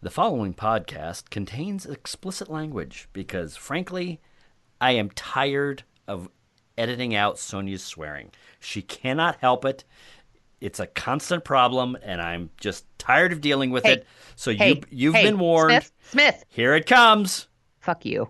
The following podcast contains explicit language because, frankly, I am tired of editing out Sonia's swearing. She cannot help it. It's a constant problem, and I'm just tired of dealing with it. So you've been warned. Smith. Here it comes. Fuck you.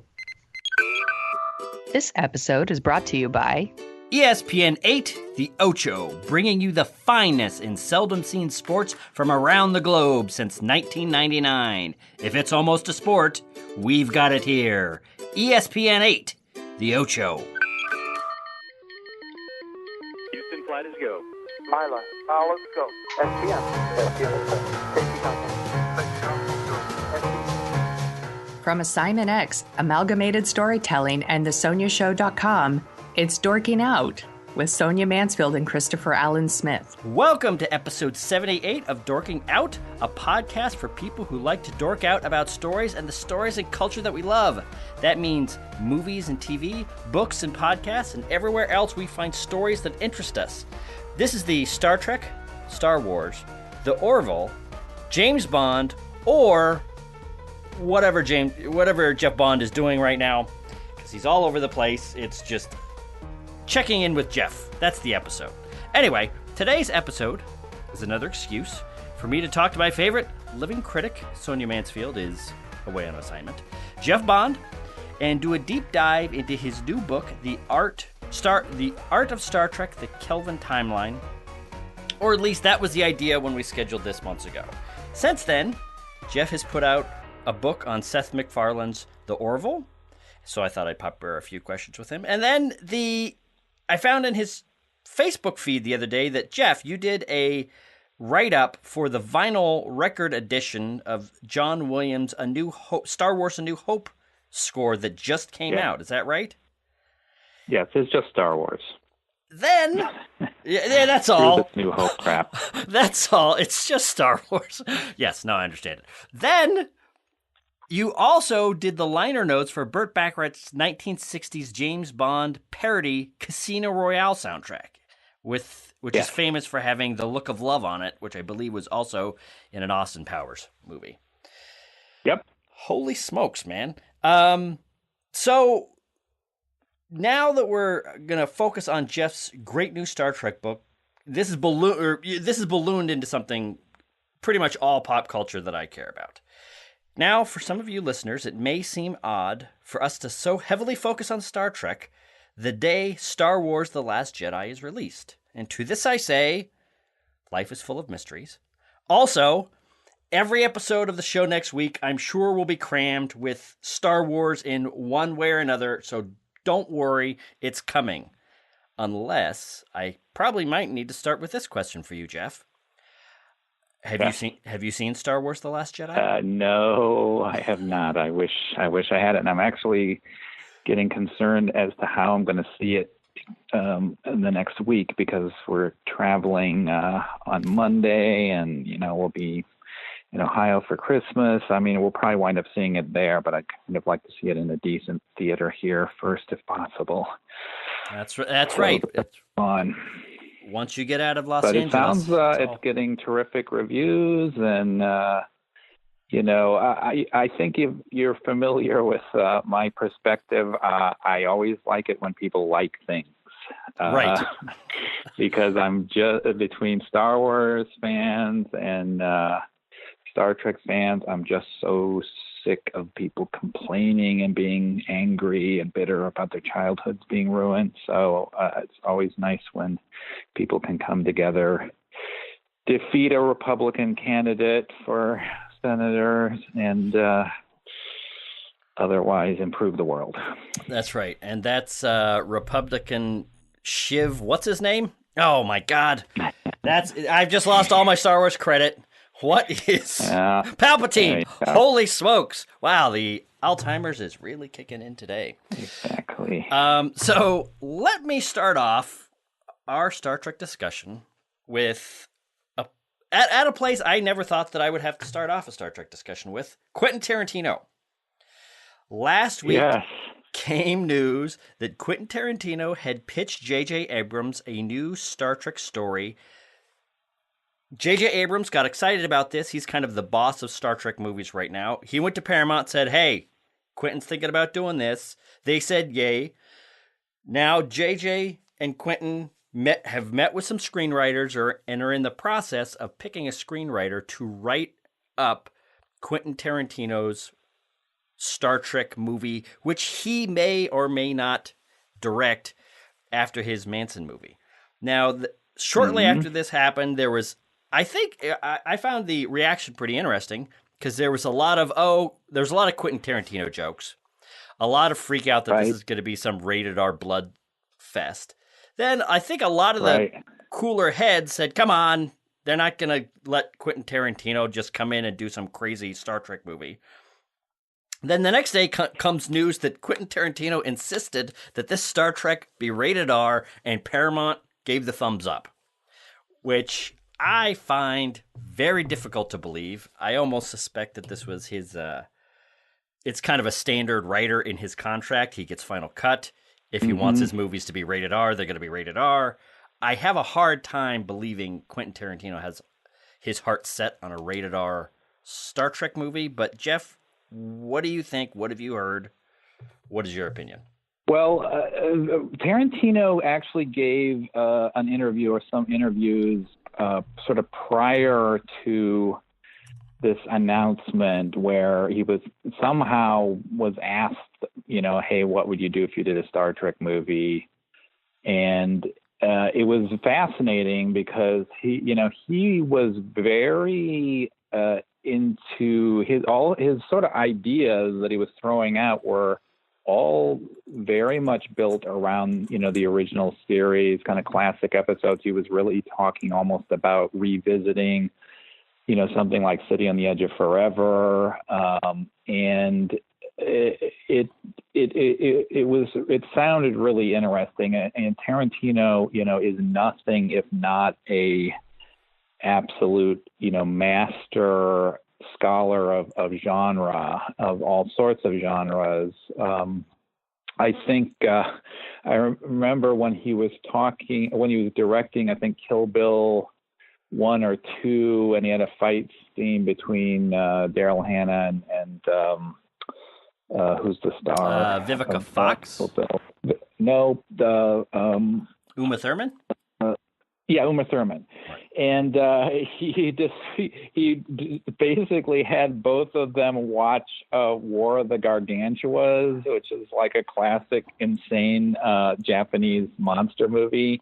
This episode is brought to you by ESPN 8, The Ocho, bringing you the finest in seldom-seen sports from around the globe since 1999. If it's almost a sport, we've got it here. ESPN 8, The Ocho. Houston, flight is go. Milo, let's go. SPM, safety contact. From Assignment X, Amalgamated Storytelling, and thesoniashow.com, it's Dorking Out with Sonia Mansfield and Christopher Allen Smith. Welcome to episode 78 of Dorking Out, a podcast for people who like to dork out about stories and the stories and culture that we love. That means movies and TV, books and podcasts, and everywhere else we find stories that interest us. This is the Star Trek, Star Wars, the Orville, James Bond, or whatever Jeff Bond is doing right now, because he's all over the place. It's just checking in with Jeff. That's the episode. Anyway, today's episode is another excuse for me to talk to my favorite living critic. Sonia Mansfield is away on assignment. Jeff Bond, and do a deep dive into his new book, The Art of Star Trek, The Kelvin Timeline. Or at least that was the idea when we scheduled this months ago. Since then, Jeff has put out a book on Seth McFarland's The Orville. So I thought I'd pepper a few questions with him. And then I found in his Facebook feed the other day that, Jeff, you did a write-up for the vinyl record edition of John Williams' Star Wars A New Hope score that just came out. Is that right? Yes, it's just Star Wars. Then, yeah, that's all. This New Hope crap. That's all. It's just Star Wars. Yes, no, I understand it. Then you also did the liner notes for Burt Bacharach's 1960s James Bond parody Casino Royale soundtrack, which is famous for having The Look of Love on it, which I believe was also in an Austin Powers movie. Yep. Holy smokes, man. So now that we're going to focus on Jeff's great new Star Trek book, this is ballooned into something pretty much all pop culture that I care about. Now, for some of you listeners, it may seem odd for us to so heavily focus on Star Trek the day Star Wars The Last Jedi is released. And to this I say, life is full of mysteries. Also, every episode of the show next week, I'm sure will be crammed with Star Wars in one way or another, so don't worry, it's coming. Unless, I probably might need to start with this question for you, Jeff. Have you seen Star Wars The Last Jedi? No, I have not. I wish I had it, and I'm actually getting concerned as to how I'm going to see it in the next week, because we're traveling on Monday, and we'll be in Ohio for Christmas. I mean, we'll probably wind up seeing it there, but I'd kind of like to see it in a decent theater here first, if possible. That's right. It's fun. Once you get out of Los Angeles. But it sounds it's getting terrific reviews, and I think you're familiar with my perspective. I always like it when people like things. Right. Because I'm just between Star Wars fans and Star Trek fans, I'm just so sick of people complaining and being angry and bitter about their childhoods being ruined. So it's always nice when people can come together, defeat a Republican candidate for senator, and otherwise improve the world. That's right. And that's Republican Shiv. What's his name? Oh, my God. I've just lost all my Star Wars credit. What is Palpatine? Holy smokes. Wow, the Alzheimer's is really kicking in today. Exactly. So let me start off our Star Trek discussion with at a place I never thought that I would have to start off a Star Trek discussion with, Quentin Tarantino. Last week came news that Quentin Tarantino had pitched J.J. Abrams a new Star Trek story J.J. Abrams got excited about this. He's kind of the boss of Star Trek movies right now. He went to Paramount, said, hey, Quentin's thinking about doing this. They said yay. Now J.J. and Quentin have met with some screenwriters and are in the process of picking a screenwriter to write up Quentin Tarantino's Star Trek movie, which he may or may not direct after his Manson movie. Now, shortly after this happened, there was, I found the reaction pretty interesting because there was a lot of Quentin Tarantino jokes, a lot of freak out that this is going to be some rated R blood fest. Then I think a lot of the cooler heads said, come on, they're not going to let Quentin Tarantino just come in and do some crazy Star Trek movie. Then the next day comes news that Quentin Tarantino insisted that this Star Trek be rated R, and Paramount gave the thumbs up, which I find very difficult to believe. I almost suspect that this was his, it's kind of a standard writer in his contract. He gets final cut. If he wants his movies to be rated R, they're going to be rated R. I have a hard time believing Quentin Tarantino has his heart set on a rated R Star Trek movie. But Jeff, what do you think? What have you heard? What is your opinion? Well, Tarantino actually gave an interview or some interviews sort of prior to this announcement where he was asked, hey, what would you do if you did a Star Trek movie? And it was fascinating because he was very into all his sort of ideas that he was throwing out were all very much built around, the original series, kind of classic episodes. He was really talking almost about revisiting, something like City on the Edge of Forever. And it sounded really interesting. And Tarantino, is nothing if not a absolute, master scholar of genre, of all sorts of genres. I think I remember when he was directing, I think Kill Bill 1 or 2, and he had a fight scene between Daryl Hannah and who's the star? Vivica Fox? No, Uma Thurman? Yeah, Uma Thurman. And he basically had both of them watch War of the Gargantuas, which is like a classic, insane Japanese monster movie,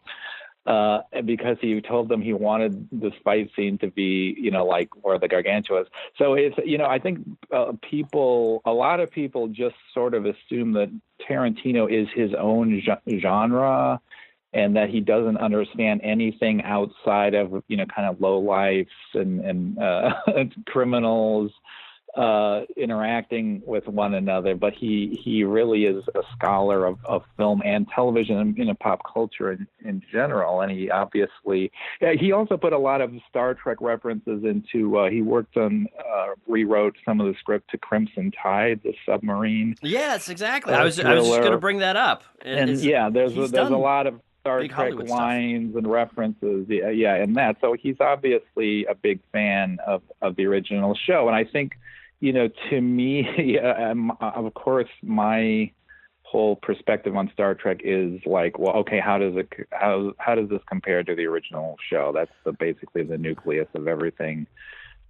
because he told them he wanted this fight scene to be, like War of the Gargantuas. So it's, I think a lot of people just sort of assume that Tarantino is his own genre, and that he doesn't understand anything outside of, kind of lowlifes and criminals interacting with one another. But he really is a scholar of film and television and pop culture in general. And he also put a lot of Star Trek references into, he worked on, rewrote some of the script to Crimson Tide, the submarine. Yes, exactly. I was just going to bring that up. There's a lot of Star Trek lines and references, and that. So he's obviously a big fan of the original show, and I think, to me, of course, my whole perspective on Star Trek is like, well, okay, how does this compare to the original show? That's basically the nucleus of everything.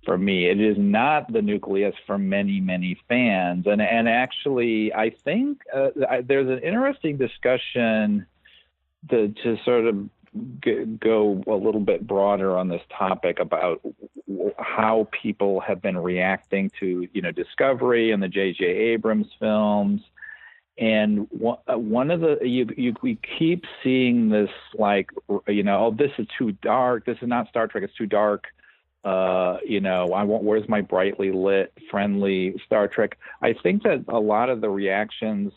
For me, it is not the nucleus for many, many fans, and actually, I think there's an interesting discussion to sort of go a little bit broader on this topic about how people have been reacting to, Discovery and the J.J. Abrams films. And one of we keep seeing this, like, this is too dark. This is not Star Trek. It's too dark. Where's my brightly lit, friendly Star Trek? I think that a lot of the reactions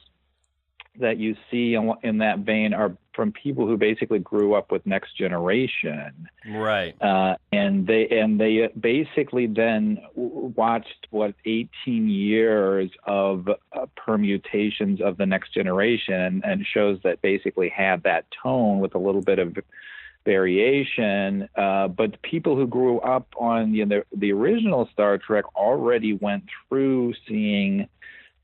that you see in that vein are from people who basically grew up with Next Generation, right? And they basically then watched 18 years of permutations of the Next Generation and shows that basically had that tone with a little bit of variation. But people who grew up on the original Star Trek already went through seeing,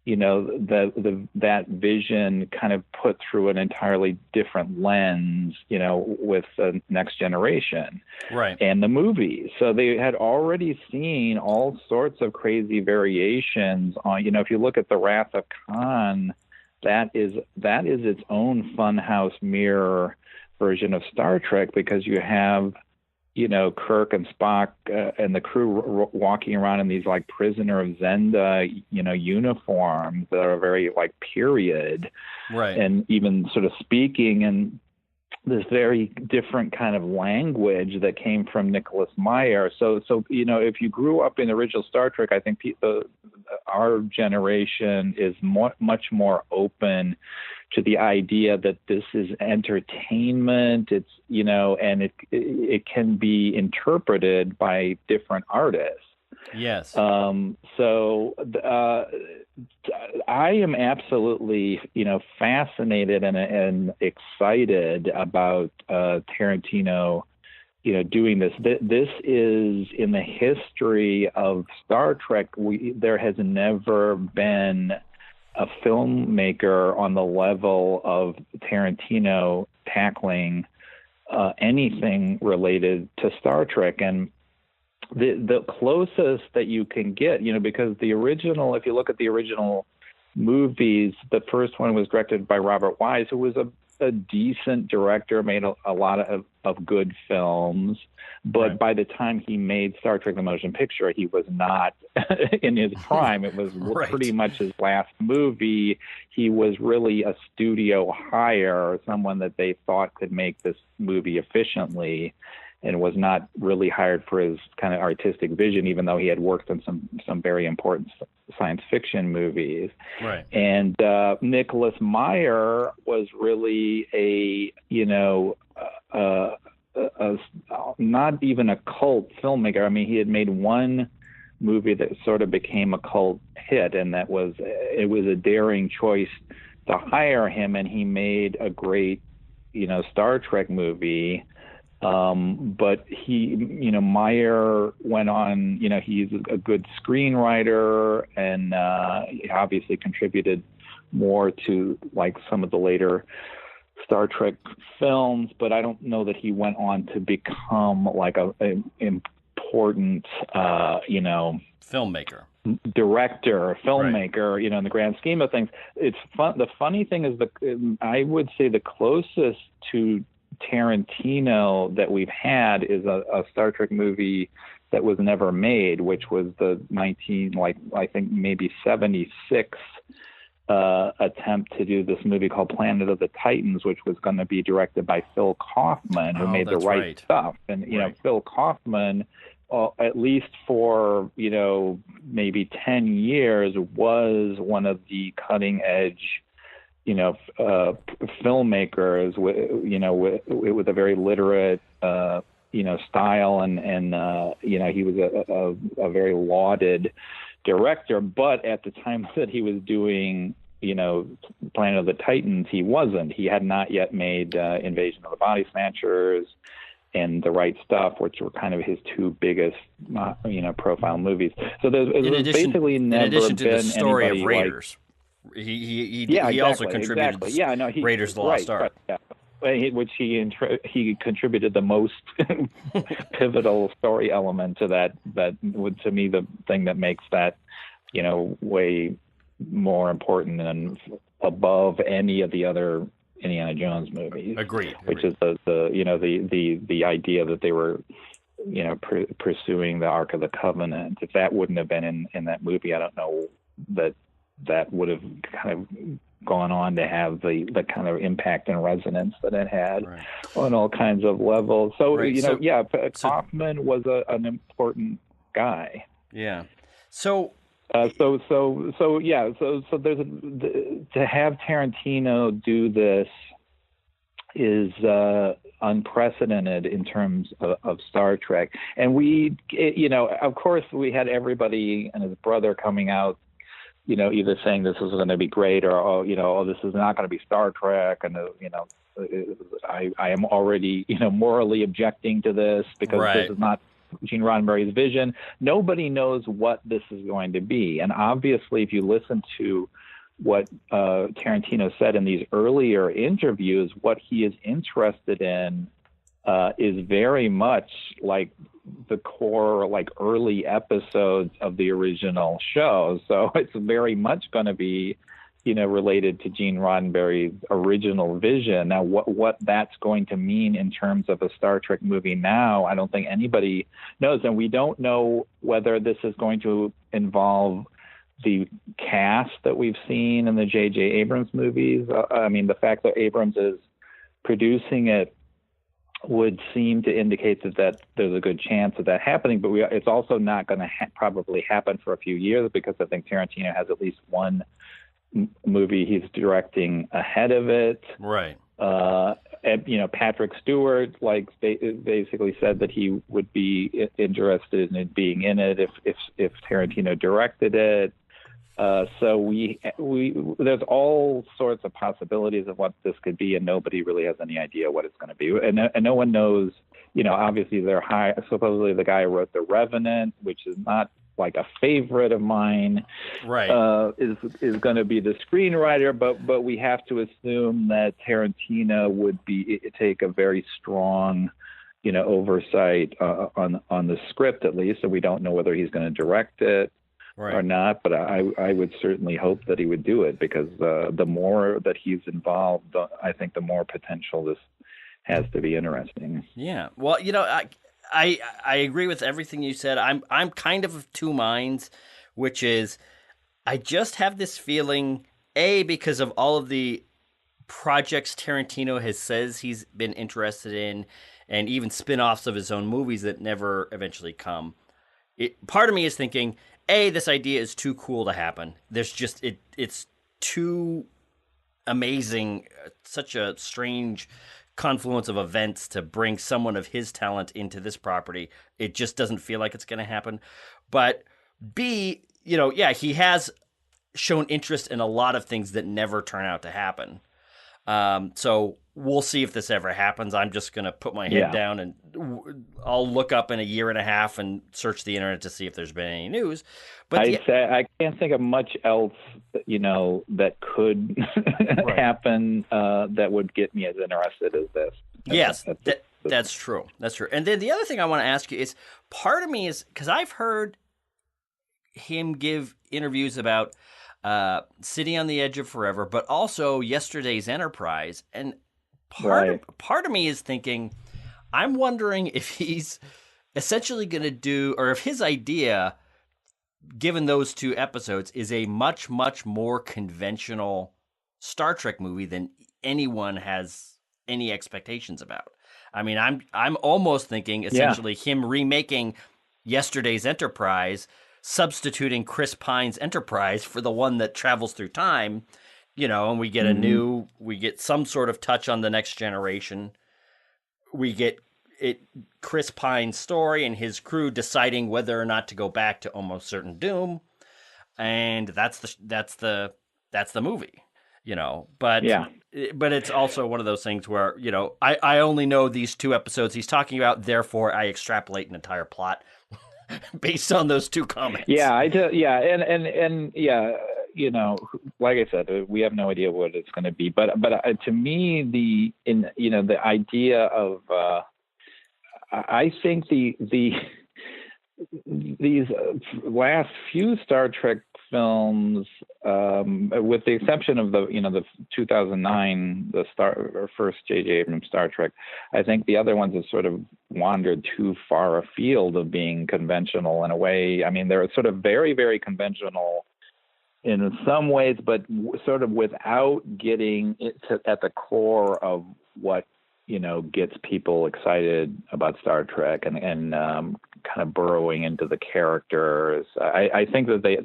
that vision kind of put through an entirely different lens, with the Next Generation, right, and the movies. So they had already seen all sorts of crazy variations on. If you look at the Wrath of Khan, that is its own funhouse mirror version of Star Trek, because you have Kirk and Spock and the crew walking around in these like Prisoner of Zenda, uniforms that are very like period, right, and even sort of speaking in this very different kind of language that came from Nicholas Meyer. So if you grew up in the original Star Trek, I think our generation is much more open to the idea that this is entertainment. It's and it can be interpreted by different artists. Yes. So I am absolutely fascinated and excited about Tarantino doing this. This is, in the history of Star Trek, there has never been a filmmaker on the level of Tarantino tackling anything related to Star Trek. And the closest that you can get, because the original, if you look at the original movies, the first one was directed by Robert Wise, who was a decent director, made a lot of good films. But right. By the time he made Star Trek the Motion Picture, he was not in his prime. It was right. pretty much his last movie. He was really a studio hire, someone that they thought could make this movie efficiently, and was not really hired for his kind of artistic vision, even though he had worked on some very important science fiction movies. Right. And Nicholas Meyer was really not even a cult filmmaker. I mean, he had made one movie that sort of became a cult hit, and it was a daring choice to hire him, and he made a great, Star Trek movie. But Meyer went on, he's a good screenwriter, and he obviously contributed more to like some of the later Star Trek films, but I don't know that he went on to become like an important, filmmaker, filmmaker, right. In the grand scheme of things. It's fun. The funny thing is I would say the closest to Tarantino that we've had is a Star Trek movie that was never made, which was the I think maybe 76 attempt to do this movie called Planet of the Titans, which was going to be directed by Phil Kaufman, who made The Right Stuff. And Phil Kaufman, at least for maybe 10 years, was one of the cutting edge filmmakers with a very literate style, and he was a very lauded director. But at the time that he was doing Planet of the Titans, he had not yet made Invasion of the Body Snatchers and The Right Stuff, which were kind of his two biggest profile movies. So there's basically never been, in addition to the story of Raiders. He also contributed Raiders of the Lost Ark. Which he contributed the most pivotal story element to that would, to me, the thing that makes that way more important and above any of the other Indiana Jones movies. Agreed. Which is the idea that they were pursuing the Ark of the Covenant. If that wouldn't have been in that movie, I don't know that would have kind of gone on to have the kind of impact and resonance that it had on all kinds of levels. So, Kaufman was an important guy. Yeah. So there's to have Tarantino do this is unprecedented in terms of Star Trek. And of course we had everybody and his brother coming out, either saying this is going to be great or, this is not going to be Star Trek, and, I am already, morally objecting to this because Right. this is not Gene Roddenberry's vision. Nobody knows what this is going to be. And obviously, if you listen to what Tarantino said in these earlier interviews, what he is interested in is very much like the core, like early episodes of the original show. So it's very much going to be, related to Gene Roddenberry's original vision. Now, what that's going to mean in terms of a Star Trek movie now, I don't think anybody knows. And we don't know whether this is going to involve the cast that we've seen in the J.J. Abrams movies. I mean, the fact that Abrams is producing it would seem to indicate that there's a good chance of that happening, but it's also not going to probably happen for a few years, because I think Tarantino has at least one movie he's directing ahead of it. Right. And, Patrick Stewart basically said that he would be interested in it being in it if Tarantino directed it. So we there's all sorts of possibilities of what this could be, and nobody really has any idea what it's going to be. And no one knows, obviously supposedly the guy who wrote The Revenant, which is not like a favorite of mine, right, is going to be the screenwriter, but we have to assume that Tarantino would take a very strong, oversight on the script at least. So we don't know whether he's going to direct it or not, but I would certainly hope that he would do it, because the more that he's involved, I think the more potential this has to be interesting. Yeah. Well, I agree with everything you said. I'm kind of two minds, which is I just have this feeling, because of all of the projects Tarantino says he's been interested in, and even spin-offs of his own movies that never eventually come. Part of me is thinking, this idea is too cool to happen. There's just it's too amazing, such a strange confluence of events to bring someone of his talent into this property. It just doesn't feel like it's going to happen. But B, he has shown interest in a lot of things that never turn out to happen. So we'll see if this ever happens. I'm just going to put my head down, and I'll look up in a year and a half and search the internet to see if there's been any news. But I'd say I can't think of much else, that could happen that would get me as interested as this. That's true. That's true. And then the other thing I want to ask you is, part of me is, because I've heard him give interviews about City on the Edge of Forever, but also Yesterday's Enterprise. And part of me is thinking, I'm wondering if he's essentially going to do, or if his idea, given those two episodes, is a much, much more conventional Star Trek movie than anyone has any expectations about. I mean, I'm almost thinking essentially him remaking Yesterday's Enterprise, substituting Chris Pine's Enterprise for the one that travels through time, and we get we get some sort of touch on the Next Generation. We get Chris Pine's story and his crew deciding whether or not to go back to almost certain doom, and that's the movie, But but it's also one of those things where I only know these two episodes he's talking about, therefore I extrapolate an entire plot based on those two comments. Yeah, I do. Yeah, and like I said, we have no idea what it's going to be. But to me, the idea of I think these last few Star Trek films, with the exception of the 2009 first J.J. Abrams Star Trek, I think the other ones have sort of wandered too far afield of being conventional in a way. I mean, they're sort of very, very conventional in some ways, but sort of without getting at the core of what gets people excited about Star Trek and kind of burrowing into the characters. I think I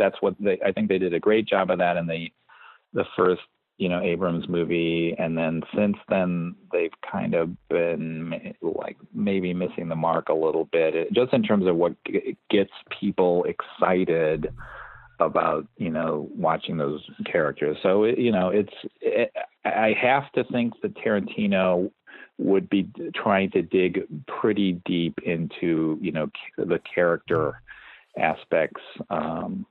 think they did a great job of that in the first Abrams movie, and then since then they've kind of been like maybe missing the mark a little bit, just in terms of what gets people excited about watching those characters. So I have to think that Tarantino would be trying to dig pretty deep into, the character aspects of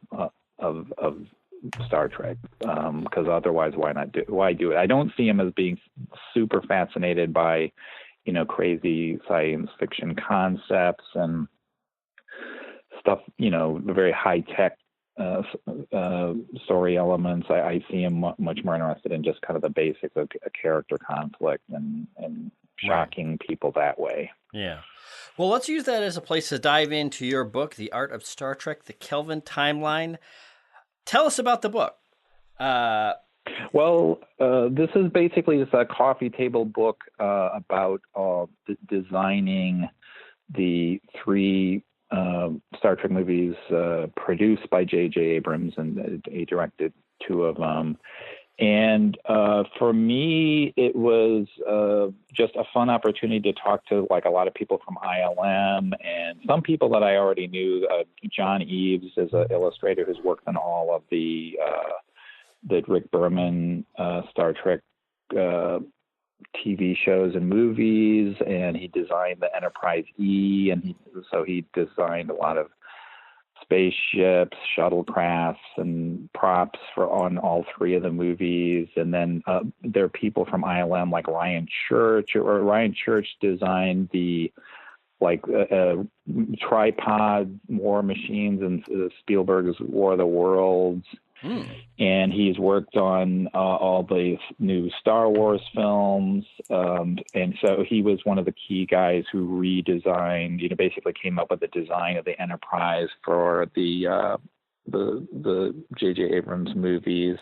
Star Trek, because otherwise, why do it? I don't see him as being super fascinated by, crazy science fiction concepts and stuff, the very high tech story elements. I see him much more interested in just kind of the basics of a character conflict and shocking people that way. Yeah. Well, let's use that as a place to dive into your book, The Art of Star Trek, The Kelvin Timeline. Tell us about the book. This is basically just a coffee table book about designing the three Star Trek movies produced by J.J. Abrams, and he directed two of them. And for me, it was just a fun opportunity to talk to like a lot of people from ILM and some people that I already knew. John Eves is an illustrator who's worked on all of the Rick Berman Star Trek TV shows and movies, and he designed the Enterprise E, and so he designed a lot of spaceships, shuttlecrafts, and props on all three of the movies. And then there are people from ILM like Ryan Church designed the tripod war machines in Spielberg's War of the Worlds. And he's worked on all the new Star Wars films. And so he was one of the key guys who redesigned, basically came up with the design of the Enterprise for the J.J. Abrams movies.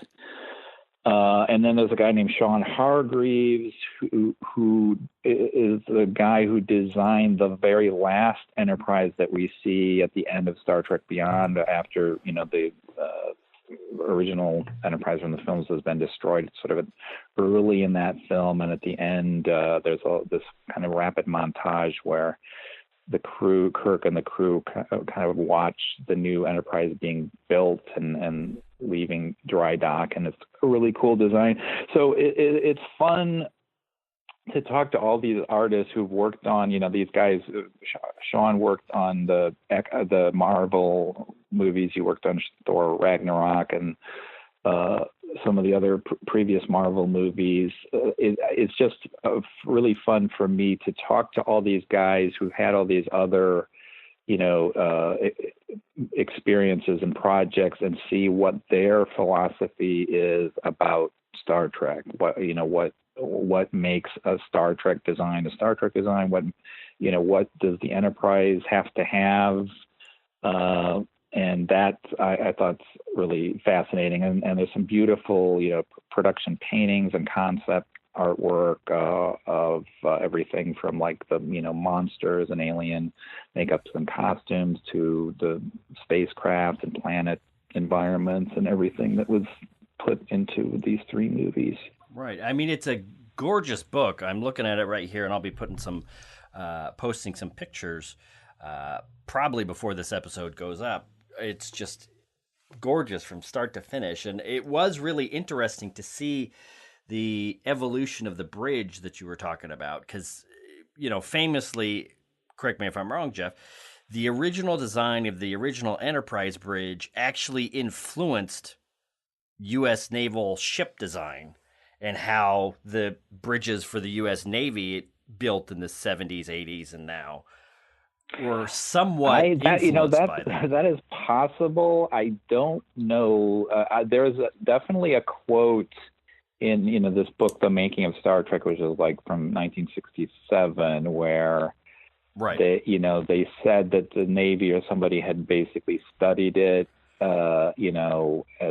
And then there's a guy named Sean Hargreaves, who is the guy who designed the very last Enterprise that we see at the end of Star Trek Beyond, after, the original Enterprise from the films has been destroyed. It's sort of early in that film, and at the end there's this kind of rapid montage where the crew, Kirk and the crew, kind of watch the new Enterprise being built and leaving dry dock, and it's a really cool design. So it's fun to talk to all these artists who've worked on, these guys. Sean worked on the Marvel movies. He worked on Thor Ragnarok and some of the other previous Marvel movies. It's just really fun for me to talk to all these guys who had all these other, experiences and projects, and see what their philosophy is about Star Trek. What makes a Star Trek design a Star Trek design? What does the Enterprise have to have? And that I thought really fascinating. And there's some beautiful, production paintings and concept artwork of everything from like the, monsters and alien makeups and costumes to the spacecraft and planet environments and everything that was put into these three movies. Right. I mean, it's a gorgeous book. I'm looking at it right here, and I'll be putting posting some pictures probably before this episode goes up. It's just gorgeous from start to finish. And it was really interesting to see the evolution of the bridge that you were talking about. Because, famously, correct me if I'm wrong, Jeff, the original design of the original Enterprise bridge actually influenced U.S. naval ship design and how the bridges for the U.S. Navy built in the 70s, 80s, and now were somewhat influenced by that. That is possible. I don't know. There's definitely a quote in this book, The Making of Star Trek, which is like from 1967, where they said that the Navy or somebody had basically studied it, as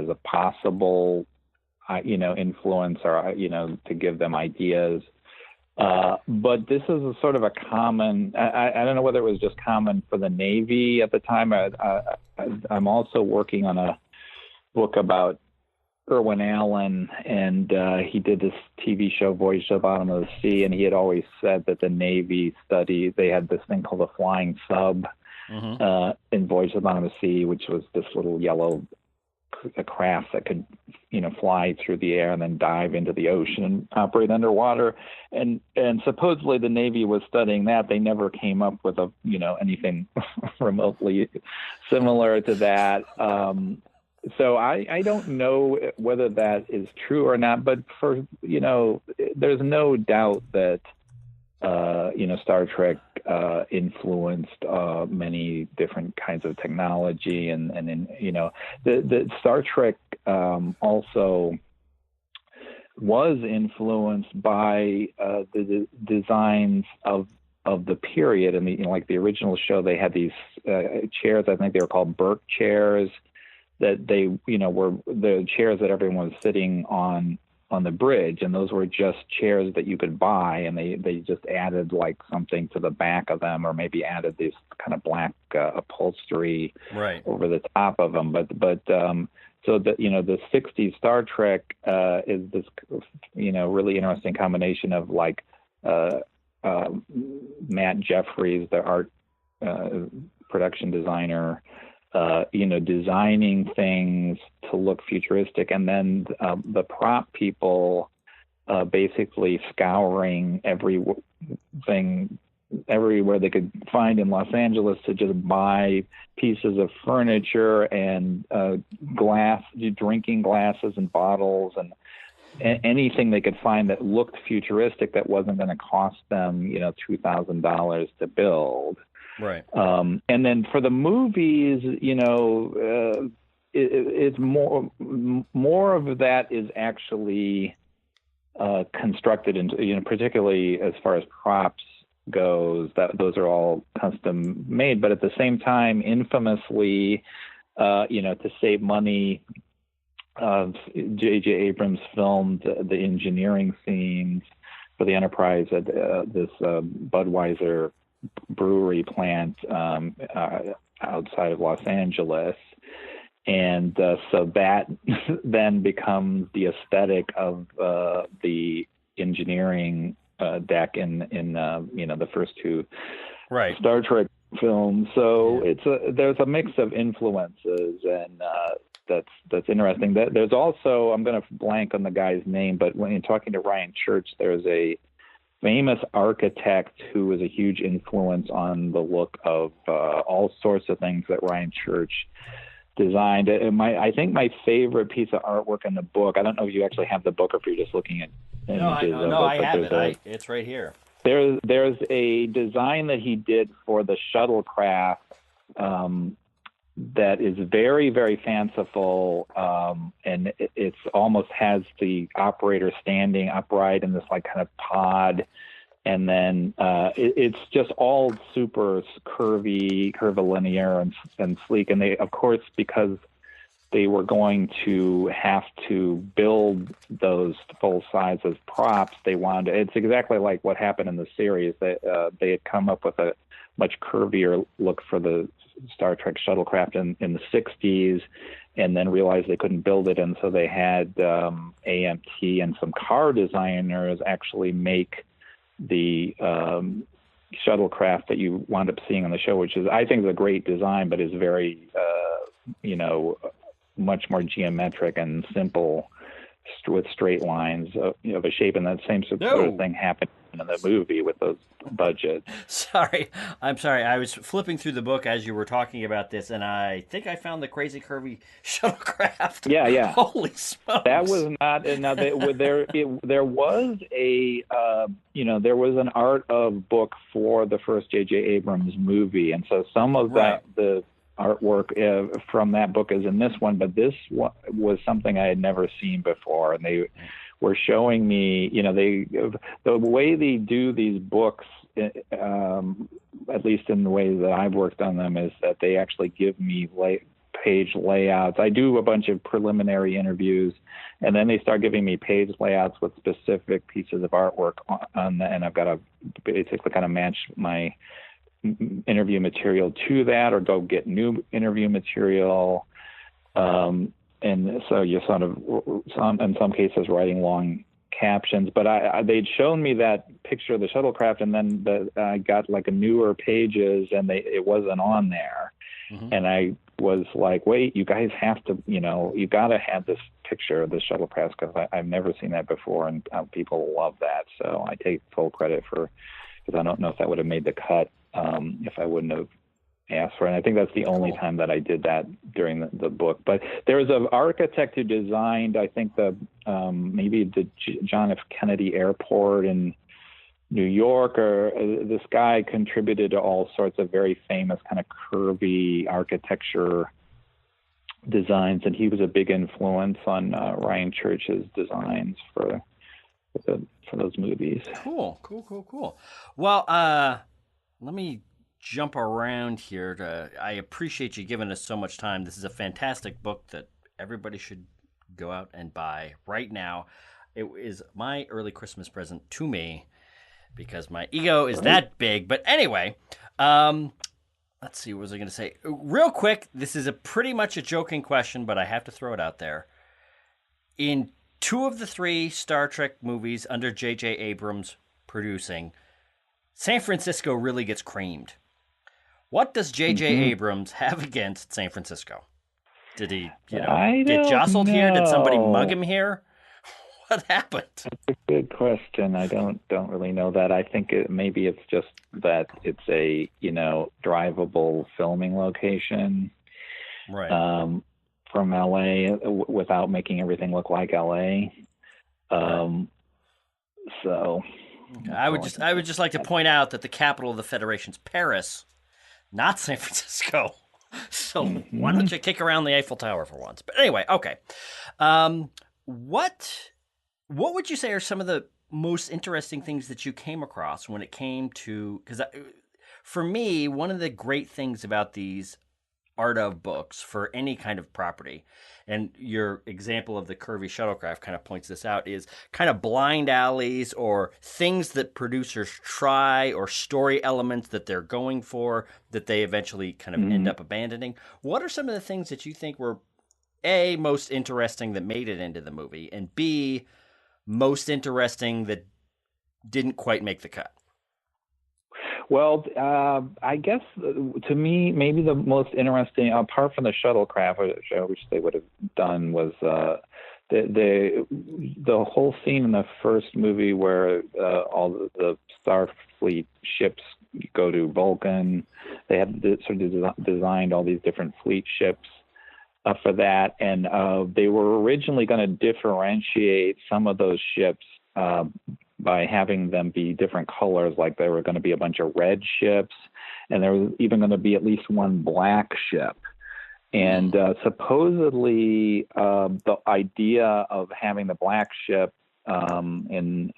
a possible, influence or, to give them ideas. But this is a sort of a common, I don't know whether it was just common for the Navy at the time. I'm also working on a book about Irwin Allen, and he did this TV show, Voyage to the Bottom of the Sea, and he had always said that the Navy they had this thing called the flying sub in Voyage to the Bottom of the Sea, which was this little yellow crafts that could, fly through the air and then dive into the ocean and operate underwater. And supposedly the Navy was studying that. They never came up with anything remotely similar to that. So I don't know whether that is true or not, but there's no doubt that, Star Trek influenced many different kinds of technology, and the Star Trek also was influenced by the designs of the period. And like the original show, they had these chairs. I think they were called Burt chairs. That they, were the chairs that everyone was sitting on the bridge, and those were just chairs that you could buy, and they just added like something to the back of them, or maybe added this kind of black upholstery over the top of them. But so that the '60s Star Trek is this really interesting combination of like Matt Jeffries, the art production designer, designing things to look futuristic, and then the prop people basically scouring everything everywhere they could find in Los Angeles to just buy pieces of furniture and drinking glasses and bottles and anything they could find that looked futuristic that wasn't going to cost them, $2,000 to build. Right. And then for the movies, it's more of that is actually constructed into, particularly as far as props goes, that those are all custom made. But at the same time, infamously, to save money, J.J. Abrams filmed the engineering scenes for the Enterprise at this Budweiser brewery plant outside of Los Angeles, and so that then becomes the aesthetic of the engineering deck in the first two Star Trek films. So there's a mix of influences, and that's interesting. There's also, I'm going to blank on the guy's name, but when you're talking to Ryan Church, there's a famous architect who was a huge influence on the look of all sorts of things that Ryan Church designed. I think my favorite piece of artwork in the book, I don't know if you actually have the book or if you're just looking at images of it. No, I have it. It's right here. There's a design that he did for the shuttlecraft that is very, very fanciful, and it's almost has the operator standing upright in this like kind of pod, and then it's just all super curvilinear and sleek. And they, of course, because they were going to have to build those full size as props, they wanted. It's exactly like what happened in the series. They had come up with a much curvier look for the Star Trek shuttlecraft in the 60s, and then realized they couldn't build it, and so they had AMT and some car designers actually make the shuttlecraft that you wound up seeing on the show, which is, I think, is a great design, but is very much more geometric and simple with straight lines of a shape, and that same sort of thing happened in the movie with those budgets. I'm sorry. I was flipping through the book as you were talking about this, and I think I found the crazy curvy shuttlecraft. Yeah. Holy smokes! That was not. Now there was a there was an art of book for the first J.J. Abrams movie, and so some of that the artwork from that book is in this one, but this was something I had never seen before, and they were showing me, the way they do these books, at least in the way that I've worked on them, is that they actually give me page layouts. I do a bunch of preliminary interviews, and then they start giving me page layouts with specific pieces of artwork on that, and I've got to basically kind of match my interview material to that, or go get new interview material. And so you're sort of, in some cases, writing long captions. But they'd shown me that picture of the shuttlecraft, and then I got like a newer pages, and it wasn't on there. Mm-hmm. And I was like, wait, you guys have to, you got to have this picture of the shuttlecraft because I've never seen that before, and people love that. So I take full credit because I don't know if that would have made the cut if I wouldn't have asked for it. And I think that's the only time that I did that during the book. But there was an architect who designed, I think, maybe the John F. Kennedy Airport in New York, or this guy contributed to all sorts of very famous kind of curvy architecture designs, and he was a big influence on Ryan Church's designs for those movies. Cool. Well, let me jump around here. I appreciate you giving us so much time. This is a fantastic book that everybody should go out and buy right now. It is my early Christmas present to me, because my ego is that big. But anyway, let's see, what was I going to say? Real quick, this is pretty much a joking question, but I have to throw it out there. In 2 of the 3 Star Trek movies under J.J. Abrams producing, San Francisco really gets creamed. What does J.J. Abrams have against San Francisco? Did he, get jostled here? Did somebody mug him here? What happened? That's a good question. I don't really know that. I think maybe it's just that it's a drivable filming location, right? From LA without making everything look like LA. So I would just like to point out that the capital of the Federation's Paris, not San Francisco. So why don't you kick around the Eiffel Tower for once? But anyway, okay. What would you say are some of the most interesting things that you came across when it came to, because for me, one of the great things about these art of books for any kind of property, and your example of the curvy shuttlecraft kind of points this out, is kind of blind alleys or things that producers try, or story elements that they're going for that they eventually kind of end up abandoning. What are some of the things that you think were A, most interesting that made it into the movie, and B, most interesting that didn't quite make the cut? Well, I guess to me, maybe the most interesting, apart from the shuttlecraft, which I wish they would have done, was the whole scene in the first movie where all the Starfleet ships go to Vulcan. They had sort of designed all these different fleet ships for that, and they were originally going to differentiate some of those ships by having them be different colors, like there were going to be a bunch of red ships, and there was even going to be at least one black ship. And supposedly the idea of having the black ship in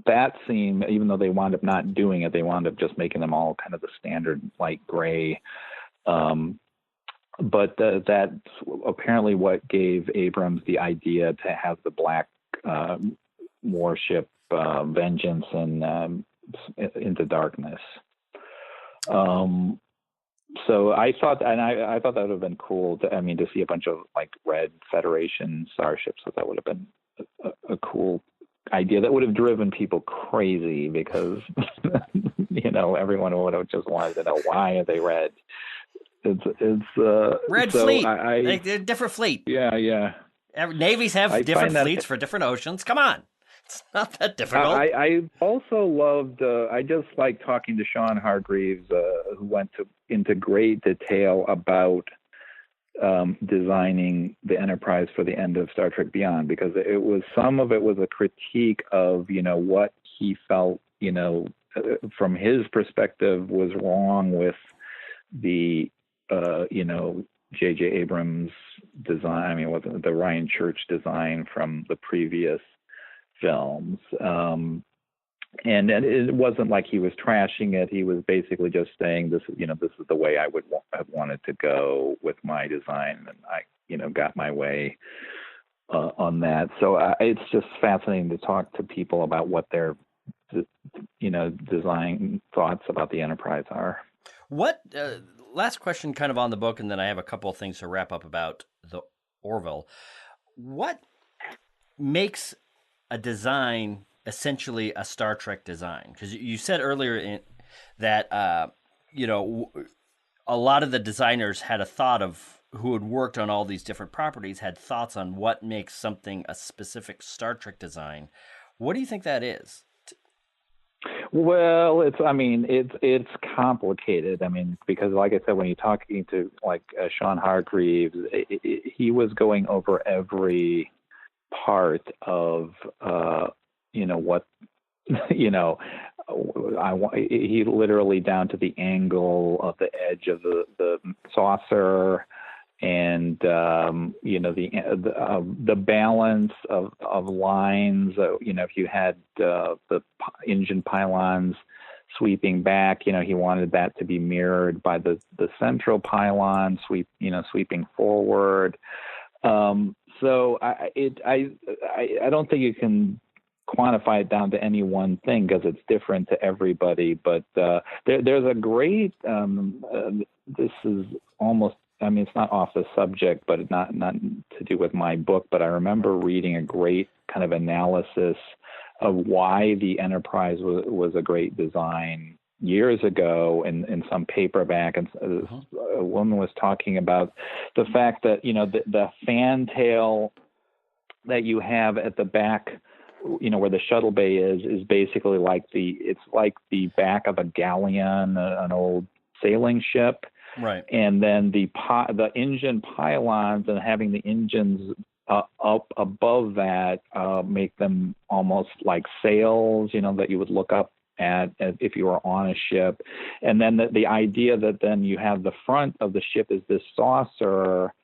that scene, even though they wound up not doing it, they wound up just making them all kind of the standard light gray. But that's apparently what gave Abrams the idea to have the black warship Vengeance and Into Darkness. So I thought, and I thought that would have been cool to see a bunch of like red Federation starships. So that would have been a cool idea that would have driven people crazy, because everyone would have just wanted to know, why are they red? It's red so fleet. Like, they're different fleet. Yeah. Navies have different fleets for different oceans. Come on. It's not that difficult. I also loved, I just like talking to Sean Hargreaves, who went into great detail about designing the Enterprise for the end of Star Trek Beyond, because some of it was a critique of, what he felt, from his perspective was wrong with the, J.J. Abrams design. It wasn't the Ryan Church design from the previous films. And it wasn't like he was trashing it. He was basically just saying, this is the way I would have wanted to go with my design. And I, got my way on that. So it's just fascinating to talk to people about what their, design thoughts about the Enterprise are. What, last question kind of on the book, and then I have a couple of things to wrap up about the Orville. What makes a design essentially a Star Trek design? Because you said earlier that a lot of the designers had a thought of who had worked on all these different properties had thoughts on what makes something a specific Star Trek design. What do you think that is? Well, it's complicated. I mean, because like I said, when you're talking to like Sean Hargreaves, he was going over every part of, what, he literally down to the angle of the edge of the saucer, and the balance of lines. If you had the engine pylons sweeping back, he wanted that to be mirrored by the central pylon sweeping forward. So I don't think you can quantify it down to any one thing because it's different to everybody. But there's a great. This is almost. I mean, it's not off the subject, but not to do with my book. But I remember reading a great kind of analysis of why the Enterprise was a great design years ago in some paperback, and a woman was talking about the fact that the fantail that you have at the back, where the shuttle bay is basically like the back of a galleon, an old sailing ship. Right. And then the engine pylons and having the engines up above that make them almost like sails, that you would look up at if you were on a ship. And then the idea that then you have the front of the ship is this saucer,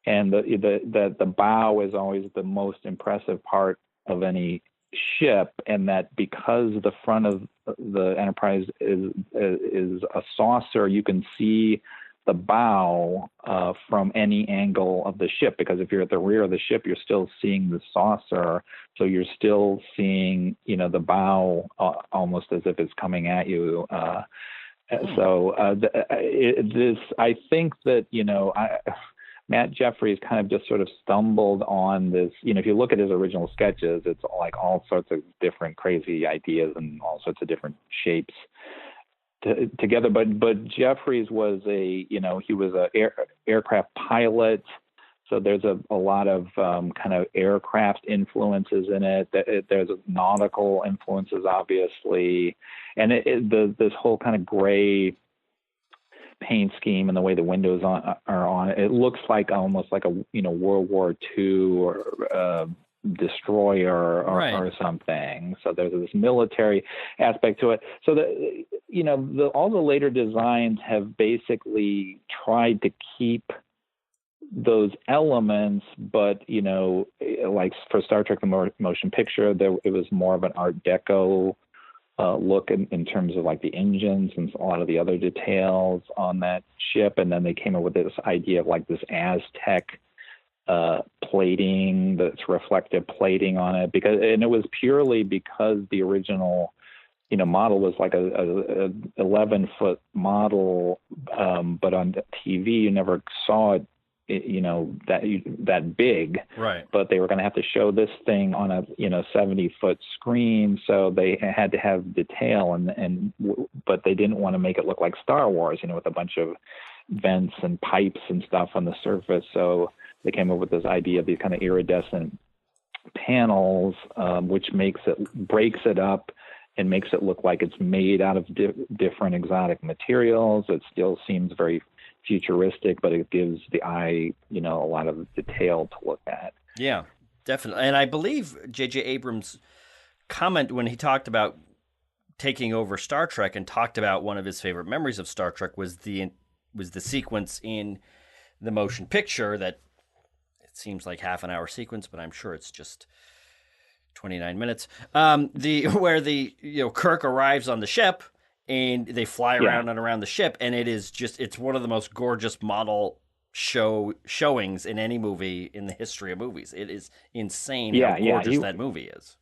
and the bow is always the most impressive part of any ship, and that because the front of the Enterprise is a saucer, you can see the bow from any angle of the ship, because if you're at the rear of the ship, you're still seeing the saucer, so you're still seeing the bow almost as if it's coming at you. So I think that Matt Jeffries kind of just sort of stumbled on this. If you look at his original sketches, it's like all sorts of different crazy ideas and all sorts of different shapes together. But Jeffries was he was a aircraft pilot. So there's a lot of kind of aircraft influences in it. There's nautical influences, obviously. And this whole kind of gray paint scheme and the way the windows are on it looks like almost like a World War II or destroyer or something. So there's this military aspect to it. So all the later designs have basically tried to keep those elements, but like for Star Trek the Motion Picture, it was more of an Art Deco look in terms of like the engines and a lot of the other details on that ship. And then they came up with this idea of like this Aztec plating, that's reflective plating on it, and it was purely because the original model was like a 11-foot model, but on TV you never saw it that big, right? But they were going to have to show this thing on a 70-foot screen, so they had to have detail, but they didn't want to make it look like Star Wars, with a bunch of vents and pipes and stuff on the surface. So they came up with this idea of these kind of iridescent panels, which breaks it up and makes it look like it's made out of different exotic materials. It still seems very futuristic, but it gives the eye, a lot of detail to look at. Yeah, definitely. And I believe J.J. Abrams' comment when he talked about taking over Star Trek and talked about one of his favorite memories of Star Trek was the sequence in the motion picture that it seems like half an hour sequence, but I'm sure it's just 29 minutes. Where Kirk arrives on the ship and they fly around and around the ship, and it's one of the most gorgeous model showings in any movie in the history of movies. It is insane how gorgeous that movie is.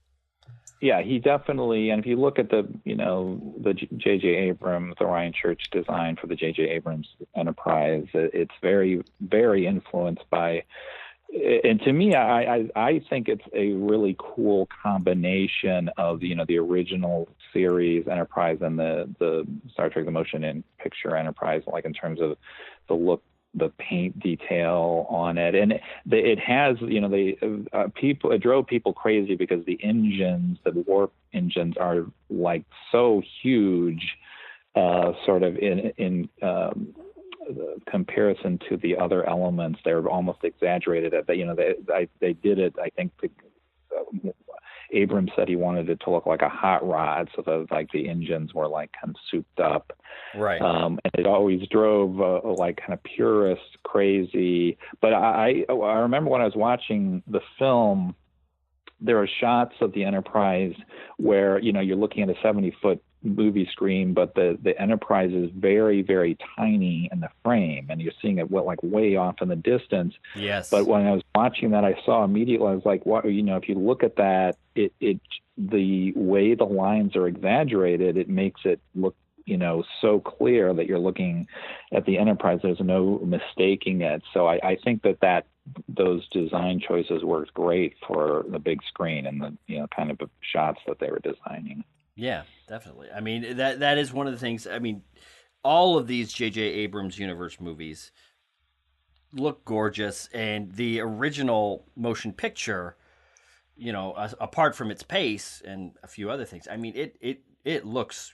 Yeah, he definitely, and if you look at the J.J. Abrams, the Ryan Church design for the J.J. Abrams Enterprise, it's very, very influenced by and to me, I think it's a really cool combination of the original series Enterprise and the Star Trek the Motion Picture Enterprise, like in terms of the look, the paint detail on it, and it has it drove people crazy because the engines, the warp engines, are like so huge, sort of in comparison to the other elements. They're almost exaggerated. They did it. I think Abrams said he wanted it to look like a hot rod, so that like the engines were like kind of souped up. Right. And it always drove like kind of purists crazy. But I remember when I was watching the film, there are shots of the Enterprise where you're looking at a 70-foot movie screen, but the Enterprise is very, very tiny in the frame, and you're seeing it like way off in the distance. Yes. But when I was watching that, I saw immediately, I was like, what, if you look at that, it the way the lines are exaggerated, it makes it look so clear that you're looking at the Enterprise. There's no mistaking it. So I think that those design choices worked great for the big screen and the kind of shots that they were designing. Yeah, definitely. I mean, that is one of the things. I mean, all of these J.J. Abrams universe movies look gorgeous, and the original motion picture, apart from its pace and a few other things, I mean, it looks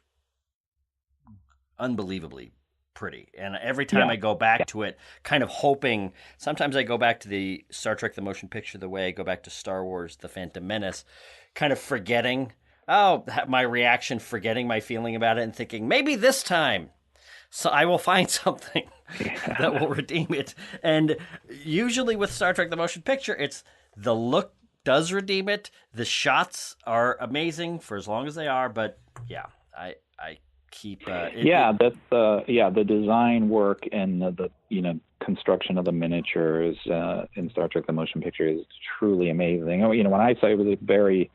unbelievably pretty. And every time I go back to it, kind of hoping, sometimes I go back to the Star Trek the Motion Picture the way I go back to Star Wars The Phantom Menace, kind of forgetting my reaction, forgetting my feeling about it, and thinking, maybe this time so I will find something that will redeem it. And usually with Star Trek the Motion Picture, it's the look does redeem it. The shots are amazing for as long as they are, but I keep the design work and the construction of the miniatures in Star Trek the Motion Picture is truly amazing. When I say it was a very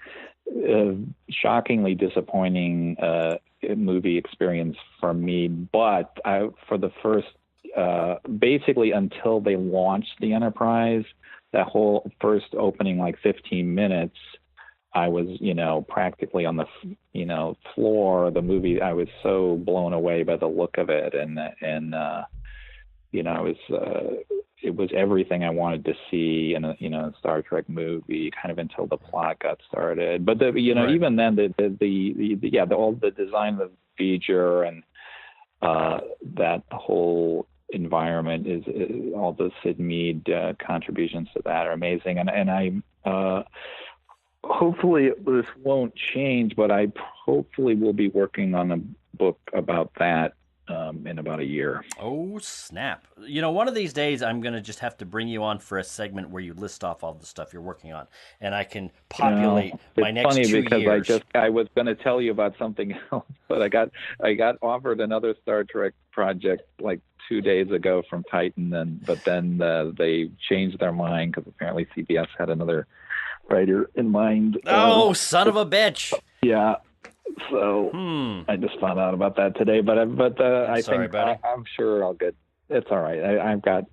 shockingly disappointing movie experience for me, but for the first basically until they launched the Enterprise, that whole first opening like 15 minutes, I was practically on the floor of the movie. I was so blown away by the look of it, and it was everything I wanted to see in a Star Trek movie, kind of until the plot got started. But even then, all the design of the feature and that whole environment is all the Sid Mead contributions to that are amazing. And I hopefully this won't change, but I hopefully will be working on a book about that in about a year. Oh, snap. One of these days I'm going to just have to bring you on for a segment where you list off all the stuff you're working on, and I can populate my next 2 years. It's funny because I was going to tell you about something else, but I got offered another Star Trek project like 2 days ago from Titan, but then they changed their mind because apparently CBS had another writer in mind. Oh, son of a bitch. Yeah. So I just found out about that today, but I think I'm sure I'll get. It's all right. I've got.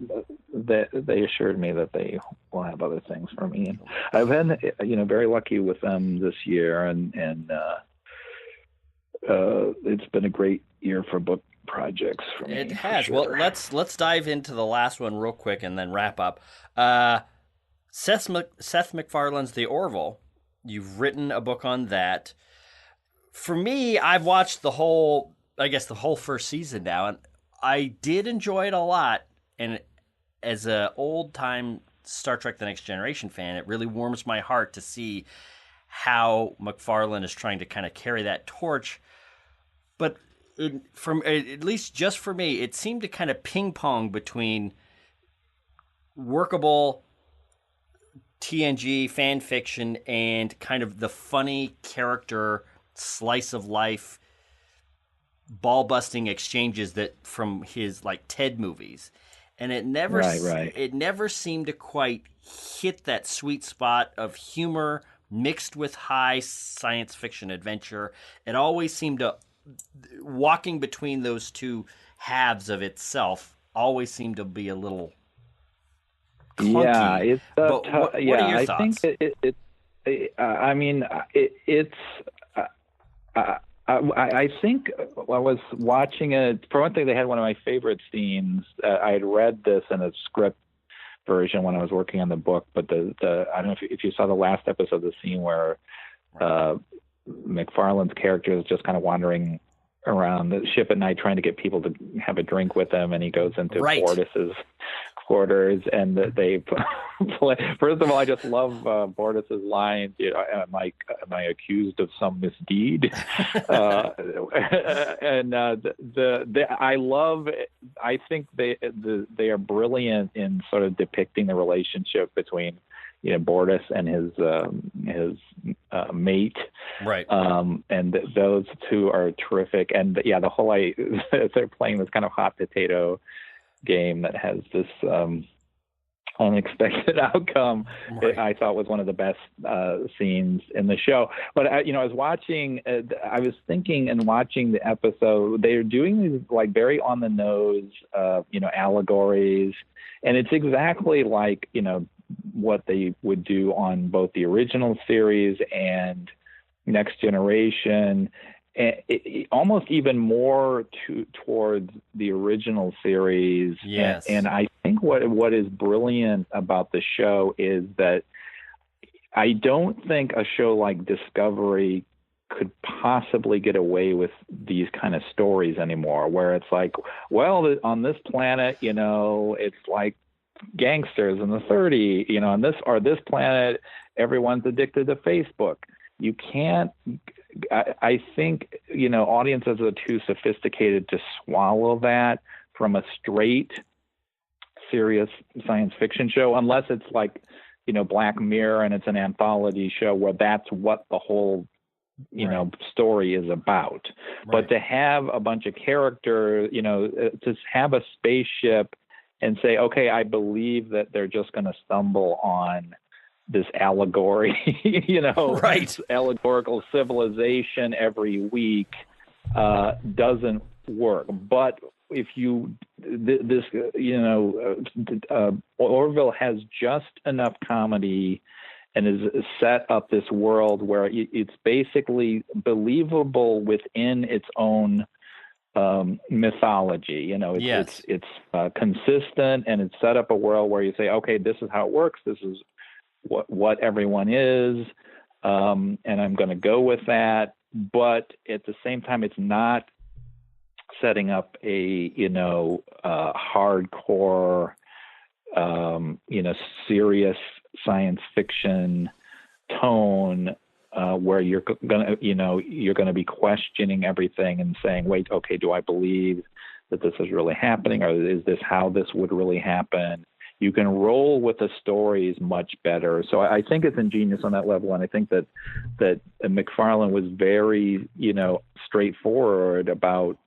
They assured me that they will have other things for me, and I've been very lucky with them this year, and it's been a great year for book projects for me. It has. Sure. Well, let's dive into the last one real quick and then wrap up. Seth McFarland's The Orville. You've written a book on that. For me, I've watched the whole first season now, and I did enjoy it a lot. And as an old-time Star Trek The Next Generation fan, it really warms my heart to see how McFarland is trying to kind of carry that torch. But at least just for me, it seemed to kind of ping-pong between workable TNG fan fiction and kind of the funny character slice of life ball busting exchanges that from his like Ted movies, and it never seemed to quite hit that sweet spot of humor mixed with high science fiction adventure. It always seemed to walking between those two halves of itself always seemed to be a little clunky. Yeah, it's but what are your I thoughts? think I mean, it's. I think I was watching it. For one thing, they had one of my favorite scenes. I had read this in a script version when I was working on the book, but the I don't know if you saw the last episode, the scene where McFarland's character is just kind of wandering around the ship at night trying to get people to have a drink with him, and he goes into Bortus's quarters, and they play. First of all, I just love Bortus's lines. You know, am I accused of some misdeed? And I love. I think they are brilliant in sort of depicting the relationship between, you know, Bortus and his mate, right? And those two are terrific. And yeah, the whole they're playing this kind of hot potato game that has this unexpected outcome. Right. I thought was one of the best scenes in the show. But I was watching. I was thinking and watching the episode. They're doing these like very on the nose, allegories, and it's exactly like what they would do on both the original series and Next Generation, and almost even more towards the original series. Yes. And I think what is brilliant about the show is that I don't think a show like Discovery could possibly get away with these kind of stories anymore, where it's like, well, on this planet, it's like gangsters in the 30s, on this planet, everyone's addicted to Facebook. You can't, I think, audiences are too sophisticated to swallow that from a straight, serious science fiction show, unless it's like, Black Mirror and it's an anthology show where that's what the whole, story is about. Right. But to have a bunch of characters, to have a spaceship and say, okay, I believe that they're just going to stumble on this allegory, allegorical civilization every week, doesn't work. But if Orville has just enough comedy and is set up this world where it's basically believable within its own mythology. It's consistent, and it's set up a world where you say, okay, this is how it works. This is what everyone is, and I'm going to go with that. But at the same time, it's not setting up a hardcore, serious science fiction tone. Where you're gonna be questioning everything and saying, wait, okay, do I believe that this is really happening, or is this how this would really happen? You can roll with the stories much better. So I think it's ingenious on that level, and I think that McFarland was very straightforward about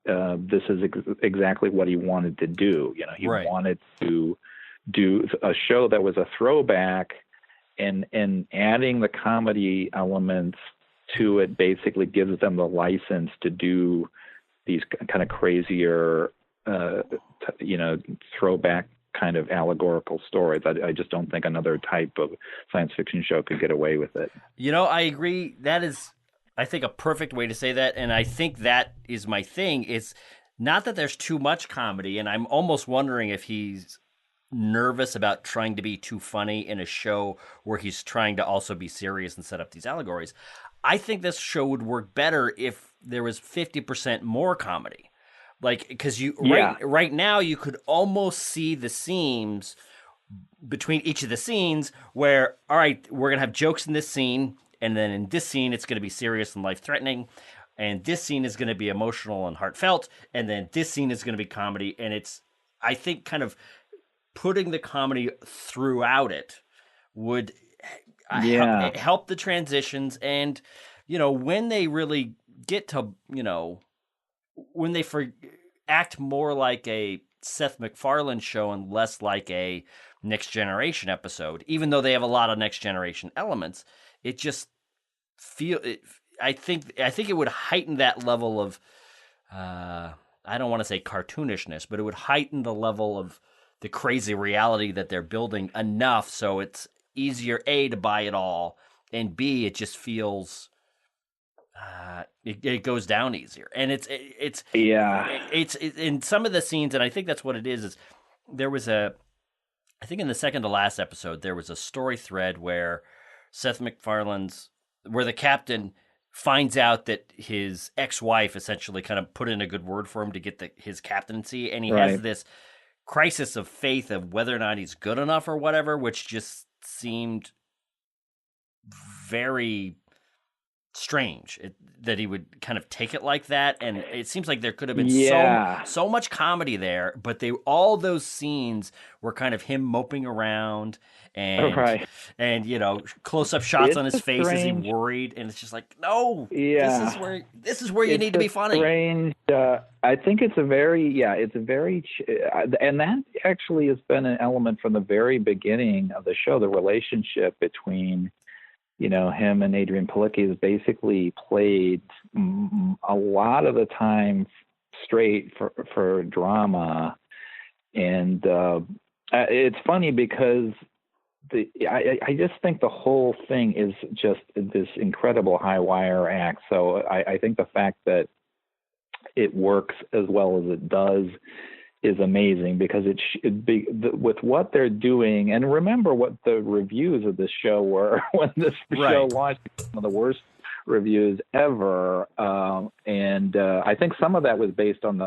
this is exactly what he wanted to do. He wanted to do a show that was a throwback. And adding the comedy elements to it basically gives them the license to do these kind of crazier, throwback kind of allegorical stories. I just don't think another type of science fiction show could get away with it. I agree. That is, I think, a perfect way to say that. And I think that is my thing. It's not that there's too much comedy, and I'm almost wondering if he's nervous about trying to be too funny in a show where he's trying to also be serious and set up these allegories. I think this show would work better if there was 50% more comedy. Like, because right now you could almost see the seams between each of the scenes where, all right, we're going to have jokes in this scene, and then in this scene it's going to be serious and life-threatening, and this scene is going to be emotional and heartfelt, and then this scene is going to be comedy. And it's, I think, kind of putting the comedy throughout it would help the transitions. And, when they really get to, when they act more like a Seth MacFarlane show and less like a Next Generation episode, even though they have a lot of Next Generation elements, it just I think it would heighten that level of, I don't want to say cartoonishness, but it would heighten the level of the crazy reality that they're building enough so it's easier, A, to buy it all, and B, it just feels it goes down easier. And it's in some of the scenes, and I think that's what it is there was I think in the second to last episode, there was a story thread where where the captain finds out that his ex-wife essentially kind of put in a good word for him to get his captaincy, and he has this crisis of faith of whether or not he's good enough or whatever, which just seemed very strange that he would kind of take it like that. And it seems like there could have been so much comedy there, but all those scenes were kind of him moping around and close-up shots on his face as he worried, and it's just like, no, this is where you need to be funny. Strange. I think it's a very and that actually has been an element from the very beginning of the show. The relationship between him and Adrian Palicki is basically played a lot of the time straight for drama. And it's funny because I just think the whole thing is just this incredible high wire act. So I think the fact that it works as well as it does is amazing, because with what they're doing. And remember what the reviews of this show were when this show launched, one of the worst reviews ever. And I think some of that was based on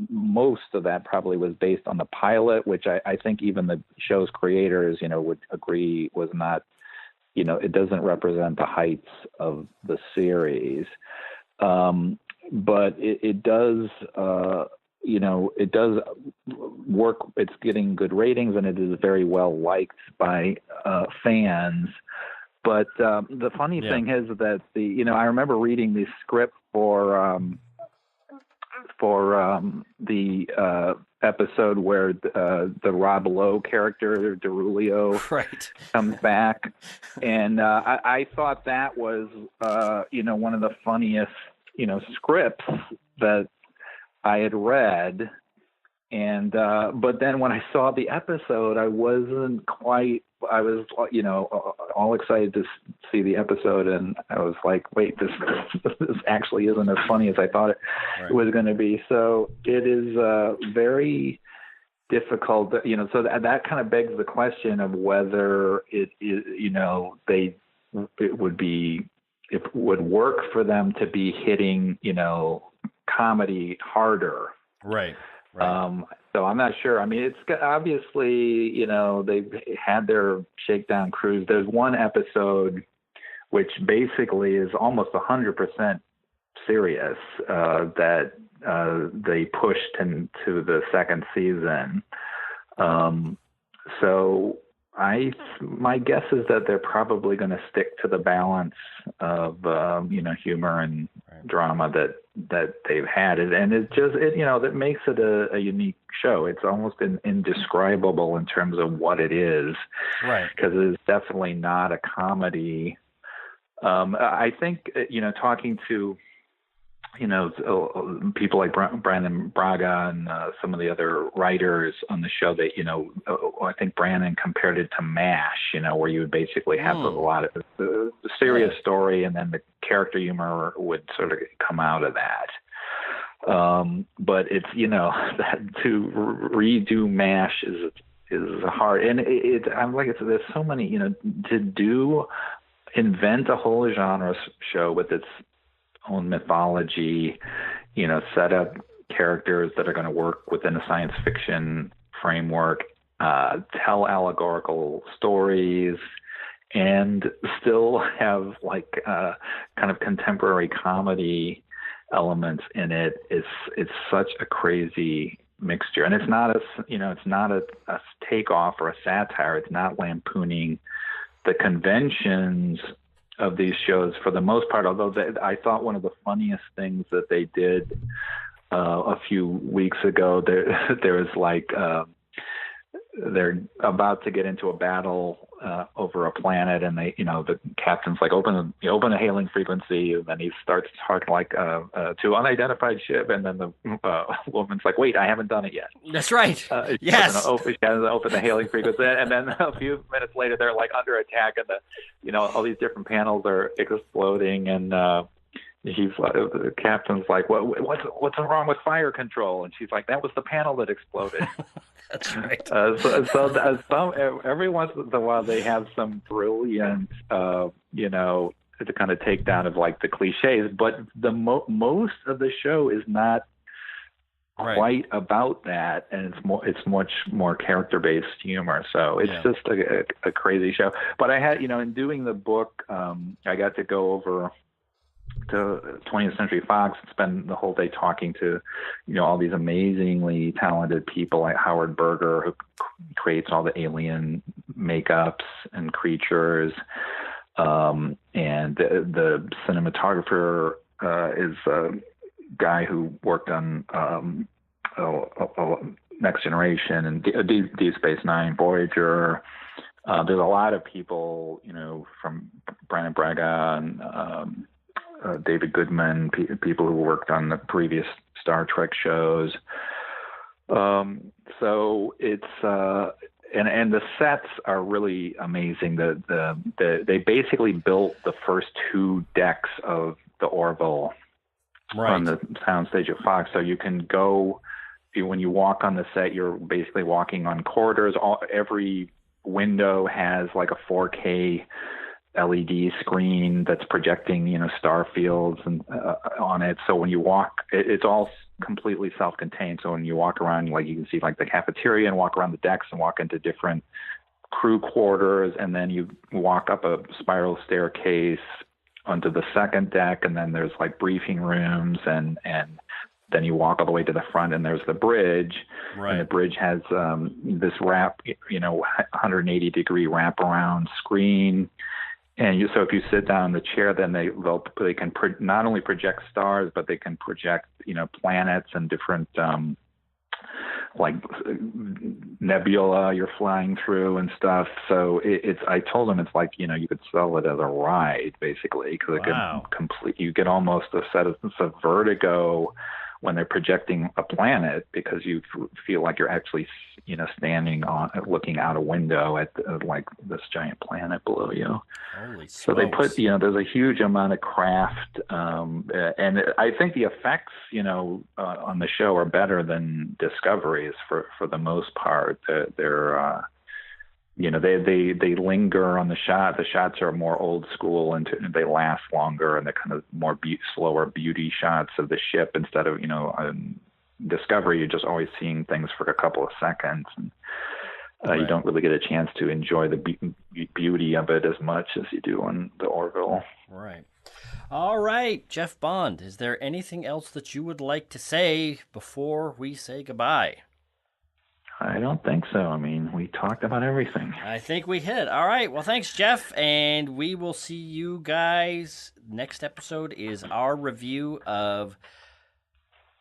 most of that probably was based on the pilot, which I think even the show's creators, would agree was not, it doesn't represent the heights of the series. But it does, it does work. It's getting good ratings, and it is very well liked by fans. But the funny thing is that I remember reading the script for the episode where the Rob Lowe character Derulio comes back, and I thought that was one of the funniest scripts that I had read. And but then when I saw the episode, I was all excited to see the episode, and I was like, wait, this actually isn't as funny as I thought it was going to be. So it is very difficult, so that kind of begs the question of whether it would work for them to be hitting, comedy harder. Right. So I'm not sure. I mean, it's obviously, they've had their shakedown cruise. There's one episode which basically is almost 100% serious that they pushed into the second season. So my guess is that they're probably going to stick to the balance of humor and drama that they've had, and it just that makes it a unique show. It's almost indescribable in terms of what it is, because it is definitely not a comedy. I think talking to people like Brandon Braga and some of the other writers on the show, that I think Brandon compared it to MASH, where you would basically have a lot of the serious story, and then the character humor would sort of come out of that. But it's that to redo MASH is hard, and I'm like, there's so many to invent a whole genre show with its own mythology, set up characters that are going to work within a science fiction framework, tell allegorical stories, and still have kind of contemporary comedy elements in it. It's such a crazy mixture, and it's not a takeoff or a satire. It's not lampooning the conventions of these shows for the most part, although I thought one of the funniest things that they did a few weeks ago, there was they're about to get into a battle over a planet, and the captain's like, open a hailing frequency, and then he starts talking like to unidentified ship, and then the woman's like, wait, I haven't done it yet. That's right. Yes. She hasn't opened the hailing frequency, and then a few minutes later, they're like under attack, and all these different panels are exploding, and the captain's like, what's wrong with fire control? And she's like, that was the panel that exploded. That's right. Every once in a while they have some brilliant, to kind of take down of like the cliches, but the most of the show is not quite about that, and it's much more character-based humor. So it's just a crazy show. But I had, in doing the book, I got to go over to 20th Century Fox and spend the whole day talking to, all these amazingly talented people like Howard Berger, who creates all the alien makeups and creatures. And the cinematographer is a guy who worked on Next Generation and Deep Space Nine, Voyager. There's a lot of people, from Brandon Braga and David Goodman, people who worked on the previous Star Trek shows. So it's and the sets are really amazing. They basically built the first 2 decks of the Orville on the soundstage at Fox. So you can go, when you walk on the set, you're basically walking on corridors. Every window has like a 4K LED screen that's projecting, star fields and on it. So when you walk, it's all completely self-contained. So when you walk around, like you can see like the cafeteria and walk around the decks and walk into different crew quarters, and then you walk up a spiral staircase onto the second deck, and then there's like briefing rooms, and then you walk all the way to the front, and there's the bridge. Right. And the bridge has this 180-degree wraparound screen. And so if you sit down in the chair, then they can not only project stars, but they can project, planets and different, like nebula you're flying through and stuff. So I told them it's like, you could sell it as a ride, basically, because it can you get almost a sense of vertigo when they're projecting a planet, because you feel like you're actually, standing looking out a window at like this giant planet below you. Holy so they put, there's a huge amount of craft, and I think the effects, on the show are better than Discovery's for the most part. They're they linger on the shot. The shots are more old school, and they last longer, and they're kind of more slower beauty shots of the ship instead of, on Discovery, you're just always seeing things for a couple of seconds, and you don't really get a chance to enjoy the beauty of it as much as you do on the Orville. Right. All right, Jeff Bond, is there anything else that you would like to say before we say goodbye? I don't think so. I mean, we talked about everything. I think we hit it. All right. Well, thanks, Jeff. And we will see you guys. Next episode is our review of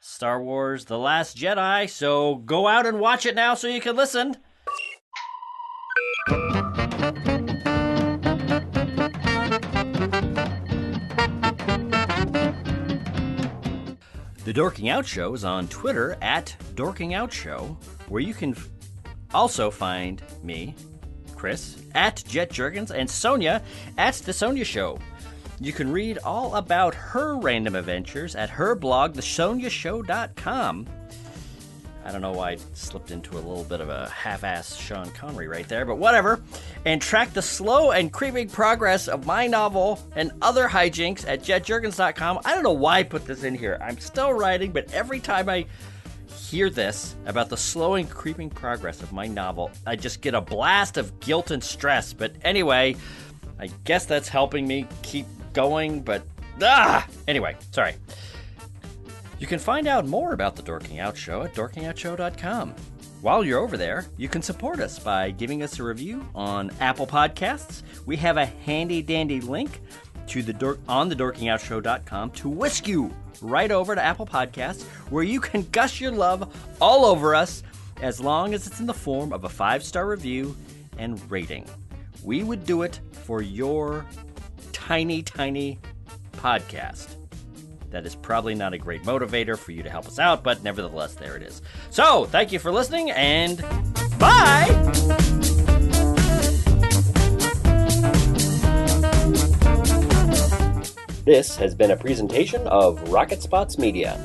Star Wars The Last Jedi. So go out and watch it now so you can listen. The Dorking Out Show is on Twitter at Dorking Out Show, where you can also find me, Chris, at Jet Juergens, and Sonia at The Sonia Show. You can read all about her random adventures at her blog, thesoniashow.com. I don't know why I slipped into a little bit of a half-ass Sean Connery right there, but whatever. And track the slow and creeping progress of my novel and other hijinks at jetjuergens.com. I don't know why I put this in here. I'm still writing, but every time I hear this about the slow and creeping progress of my novel, I just get a blast of guilt and stress. But anyway, I guess that's helping me keep going, but anyway, sorry. You can find out more about the Dorking Out Show at dorkingoutshow.com. While you're over there, you can support us by giving us a review on Apple Podcasts. We have a handy-dandy link to on thedorkingoutshow.com to whisk you right over to Apple Podcasts, where you can gush your love all over us as long as it's in the form of a 5-star review and rating. We would do it for your tiny, tiny podcast. That is probably not a great motivator for you to help us out, but nevertheless, there it is. So, thank you for listening, and bye! This has been a presentation of Rocket Spots Media.